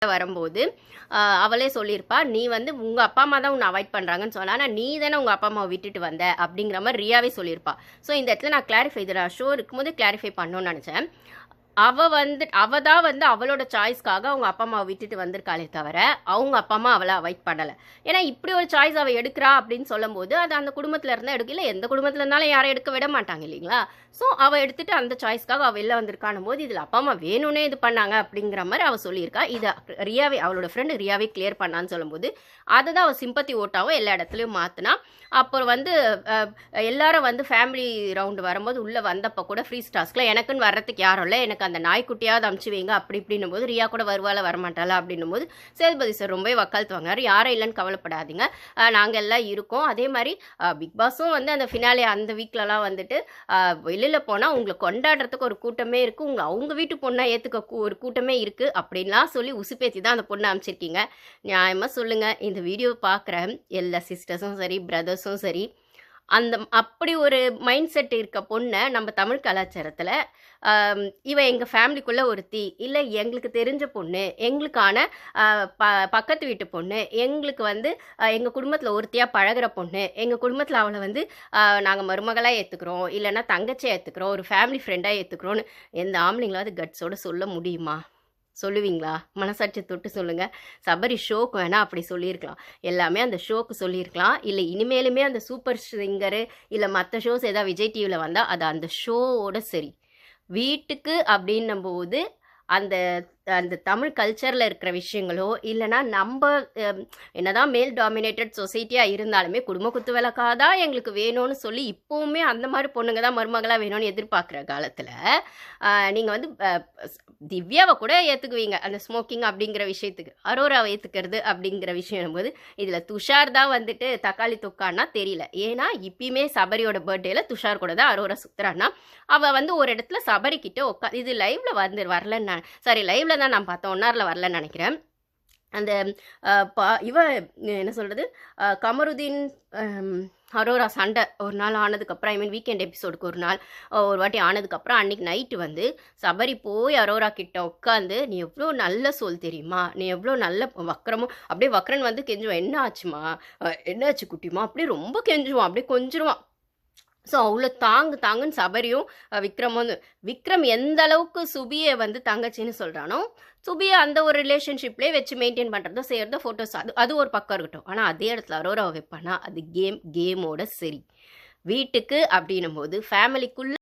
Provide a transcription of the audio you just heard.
வரும்போது அவளே சொல்லியிருப்பா, நீ வந்து உங்கள் அப்பா அம்மா தான் உன்னை அவாய்ட் பண்ணுறாங்கன்னு சொன்னா, ஆனால் நீ தானே உங்கள் அப்பா அம்மாவை விட்டுட்டு வந்த அப்படிங்கிற மாதிரி ரியாவே சொல்லியிருப்பா. ஸோ இந்த இடத்துல நான் கிளாரிஃபை இது நான் ஷோ இருக்கும்போது கிளாரிஃபை பண்ணணும்னு நினச்சேன். அவ தான் வந்து அவளோட சாய்ஸ்க்காக அவங்க அப்பா அம்மாவை விட்டுட்டு வந்திருக்காளே தவிர அவங்க அப்பா அம்மா அவளை அவாய்ட் பண்ணலை. ஏன்னா இப்படி ஒரு சாய்ஸ் அவள் எடுக்கிறா அப்படின்னு சொல்லும் போது அது அந்த குடும்பத்தில் இருந்தால் எடுக்கல, எந்த குடும்பத்தில் இருந்தாலும் யாரும் எடுக்க விட மாட்டாங்க இல்லைங்களா. ஸோ அவள் எடுத்துட்டு அந்த சாய்ஸ்க்காக அவள் வெளில வந்திருக்கானும் போது இதில் அப்பா அம்மா வேணும்னே இது பண்ணாங்க அப்படிங்கிற மாதிரி அவள் சொல்லியிருக்கா. இதை ரியாவே அவளோட ஃப்ரெண்டு ரியாவே கிளியர் பண்ணான்னு சொல்லும்போது அதை தான் அவள் சிம்பத்தி ஓட்டாவும் எல்லா இடத்துலையும் மாற்றினா. அப்புறம் வந்து எல்லாரும் வந்து ஃபேமிலி ரவுண்டு வரும்போது உள்ளே வந்தப்போ கூட ஃப்ரீ ஸ்டாஸ்க்கில் எனக்குன்னு வர்றதுக்கு யாரும் இல்லை, எனக்கு அந்த நாய்க்குட்டியாவது அமுச்சு வைங்க அப்படி இப்படின்னும் போது ரியா கூட வருவாளா வரமாட்டாளா அப்படின்னும் போது சேதுபதி சார் ரொம்ப வக்காலத்து வாங்கினார். யாரும் இல்லைன்னு கவலைப்படாதீங்க, நாங்கள் எல்லாம் இருக்கோம். அதே மாதிரி பிக் பாஸும் வந்து அந்த ஃபினாலே அந்த வீக்லலாம் வந்துட்டு வெளியில் போனால் உங்களை கொண்டாடுறதுக்கு ஒரு கூட்டமே இருக்குது, அவங்க வீட்டு பொண்ணாக ஏற்றுக்க ஒரு கூட்டமே இருக்குது அப்படின்லாம் சொல்லி உசுப்பேத்தி தான் அந்த பொண்ணை அனுப்பிச்சிருக்கீங்க. நியாயமாக சொல்லுங்கள், இந்த வீடியோ பார்க்குற எல்லா சிஸ்டர்ஸும் சரி பிரதர்ஸும் சரி அப்படி ஒரு மைண்ட் செட் இருக்க பொண்ணை நம்ம தமிழ் கலாச்சாரத்தில் இவன் எங்கள் ஃபேமிலிக்குள்ளே ஒருத்தி இல்லை, எங்களுக்கு தெரிஞ்ச பொண்ணு, எங்களுக்கான பக்கத்து வீட்டு பொண்ணு, எங்களுக்கு வந்து எங்கள் குடும்பத்தில் ஒருத்தியாக பழகிற பொண்ணு, எங்கள் குடும்பத்தில் அவளை வந்து நாங்கள் மருமகளாக ஏற்றுக்கிறோம், இல்லைன்னா தங்கச்சியாக ஏற்றுக்கிறோம், ஒரு ஃபேமிலி ஃப்ரெண்டாக ஏற்றுக்கிறோன்னு எந்த ஆம்பளைங்களாவது கட்ஸோடு சொல்ல முடியுமா? சொல்லுவீங்களா? மனசாட்சி தொட்டு சொல்லுங்கள். சபரி ஷோக்கு வேணால் அப்படி சொல்லியிருக்கலாம், எல்லாமே அந்த ஷோக்கு சொல்லியிருக்கலாம். இல்லை இனிமேலுமே அந்த சூப்பர் சிங்கரு இல்லை மற்ற ஷோஸ் ஏதாவது விஜய் டிவியில் வந்தால் அது அந்த ஷோவோட சரி. வீட்டுக்கு அப்படின்னும்போது அந்த அந்த தமிழ் கல்ச்சரில் இருக்கிற விஷயங்களோ இல்லைனா நம்ம என்னதான் மேல் டாமினேட்டட் சொசைட்டியாக இருந்தாலுமே குடும்ப குத்து விளக்காக தான் எங்களுக்கு வேணும்னு சொல்லி இப்போவுமே அந்த மாதிரி பொண்ணுங்க தான் மருமகளாக வேணும்னு எதிர்பார்க்குற காலத்தில் நீங்கள் வந்து திவ்யாவை கூட ஏற்றுக்குவீங்க அந்த ஸ்மோக்கிங் அப்படிங்கிற விஷயத்துக்கு, அரோராவை ஏற்றுக்கிறது அப்படிங்கிற விஷயம் போது இதில் துஷார் தான் வந்துட்டு தக்காளி தொக்கான்னா தெரியல. ஏன்னா இப்பயுமே சபரியோட பர்த்டேல துஷார் கூட தான் அரோரா சுத்துறான்னா அவள் வந்து ஒரு இடத்துல சபரிக்கிட்ட இது லைவ்ல வரலன்னு சாரி லைவ்ல தான் நான் பார்த்தேன், ஒன்னாரில் வரலன்னு நினைக்கிறேன். அந்த இவ என்ன சொல்கிறது கமருதீன் அரோரா சண்டை ஒரு நாள் ஆனதுக்கப்புறம், ஐ மீன் வீக்கெண்ட் எபிசோடுக்கு ஒரு நாள் ஒரு வாட்டி ஆனதுக்கப்புறம் அன்றைக்கி நைட்டு வந்து சபரி போய் அரோரா கிட்ட உட்காந்து நீ எவ்வளோ நல்ல சொல் தெரியுமா, நீ எவ்வளோ நல்ல வக்கரமும் அப்படியே வக்கரன் வந்து கெஞ்சுவான், என்ன ஆச்சுமா என்ன ஆச்சு குட்டிமா அப்படியே ரொம்ப கெஞ்சுவான், அப்படியே கொஞ்சிருவான். ஸோ அவ்வளோ தாங்குன்னு சபரியும் விக்ரம் எந்த அளவுக்கு சுபியை வந்து தங்கச்சின்னு சொல்கிறானோ சுபியை அந்த ஒரு ரிலேஷன்ஷிப்லேயே வச்சு மெயின்டைன் பண்ணுறதோ செய்கிறதோ ஃபோட்டோஸ் அது ஒரு பக்கம் இருக்கட்டும். ஆனால் அதே இடத்துல அரோராவை வைப்பானா அது கேமோட சரி. வீட்டுக்கு அப்படின்னும் போது ஃபேமிலிக்குள்ளே